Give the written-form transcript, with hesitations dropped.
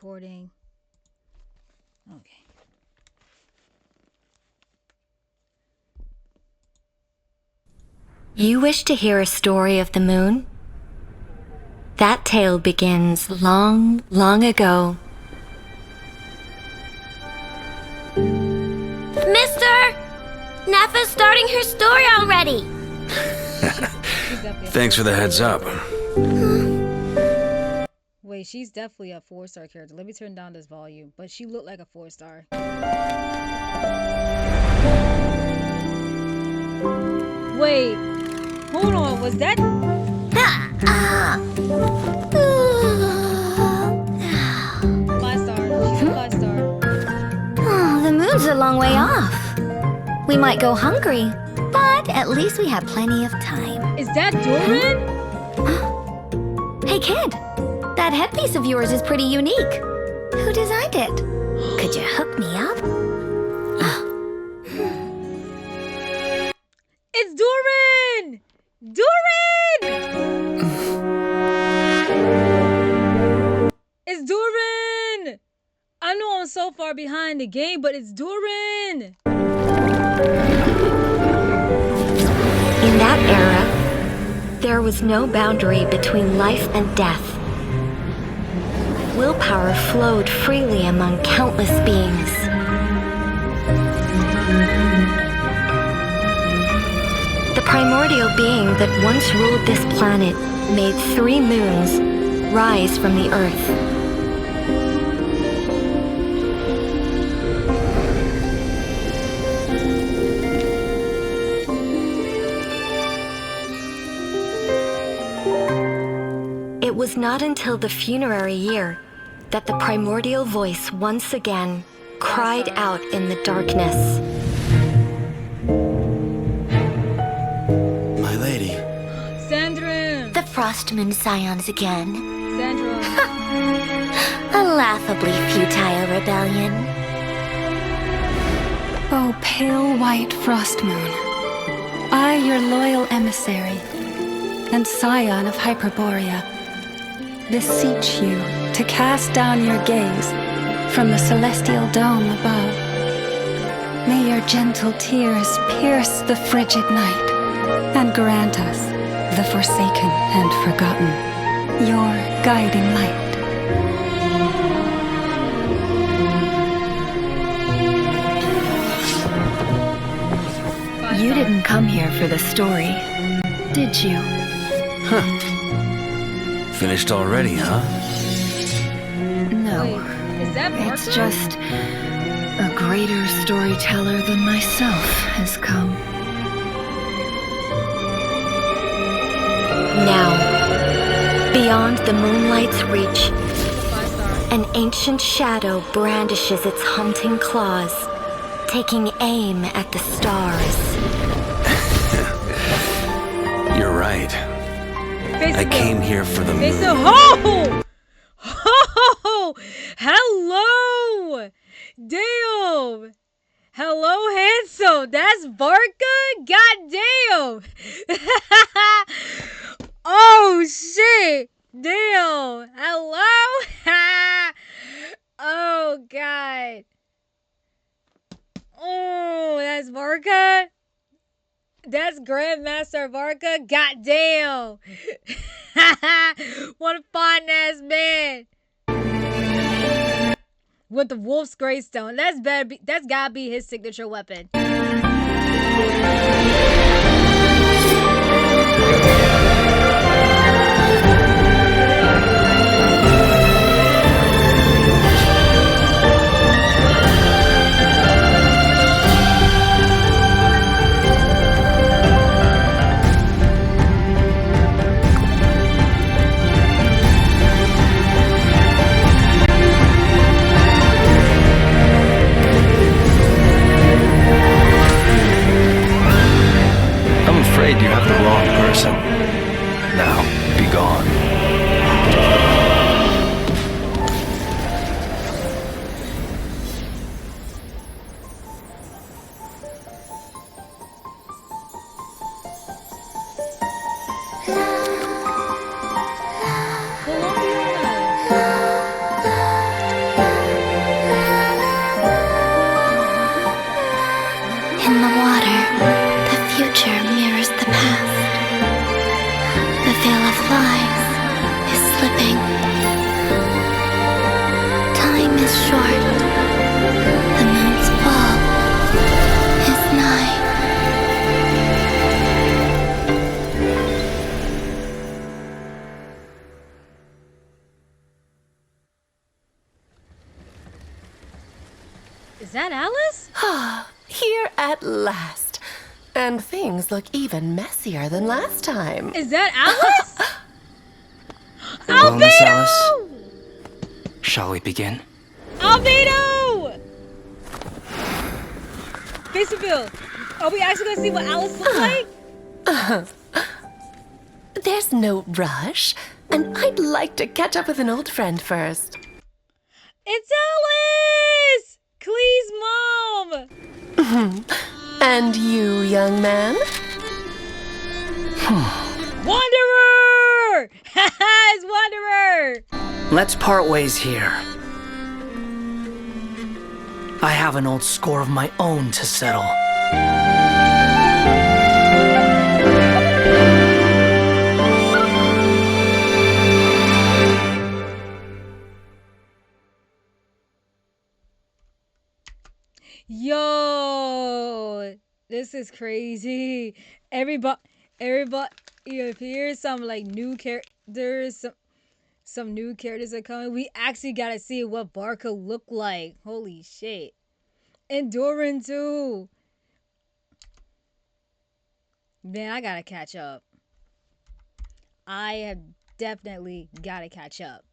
Recording. Okay. You wish to hear a story of the moon? That tale begins long, long ago. Mister! Nafa's starting her story already! Thanks for the heads up. Wait, she's definitely a 4-star character. Let me turn down this volume. But she looked like a 4-star. Wait. Hold on. Was that... 5-star. She's a 5-star. Oh, the moon's a long way off. We might go hungry, but at least we have plenty of time. Is that Doran? Hey kid, that headpiece of yours is pretty unique. Who designed it? Could you hook me up? It's Doran! Doran! It's Doran! I know I'm so far behind the game, but it's Doran! In that era, there was no boundary between life and death. Willpower flowed freely among countless beings. The primordial being that once ruled this planet made 3 moons rise from the earth. It was not until the funerary year that the primordial voice once again cried out in the darkness. My lady. Sandra! The Frost Moon Scions again. Sandra. A laughably futile rebellion. O pale white frost moon, I, your loyal emissary, and scion of Hyperborea, beseech you to cast down your gaze from the celestial dome above. May your gentle tears pierce the frigid night and grant us, the forsaken and forgotten, your guiding light. You didn't come here for the story, did you? Huh. Finished already, huh? No. Wait, is that Varka? It's just a greater storyteller than myself has come. Now, beyond the moonlight's reach, 5-star. an ancient shadow brandishes its hunting claws, taking aim at the stars. You're right. I came here for the moon. Ho! Ho! Hello! Damn! Hello, handsome! That's Varka? Goddamn! Oh, shit! Damn! Hello? Oh, God. Oh, that's Varka? That's Grandmaster Varka? Goddamn! What a fine ass man! With the Wolf's Greystone. That's gotta be his signature weapon. Is that Alice? Here at last. And things look even messier than last time. Is that Alice? Well, Miss Alice, Albedo! shall we begin? Albedo! Baseball, are we actually gonna see what Alice looks like? There's no rush, and I'd like to catch up with an old friend first. It's Alice! Clee's mom! And you, young man? Wanderer! It's Wanderer! Let's part ways here. I have an old score of my own to settle. Yo, this is crazy. Everybody, if here's some like new characters, some new characters are coming. We actually gotta see what Varka looked like. Holy shit. And Doran too. Man, I gotta catch up. I have definitely gotta catch up.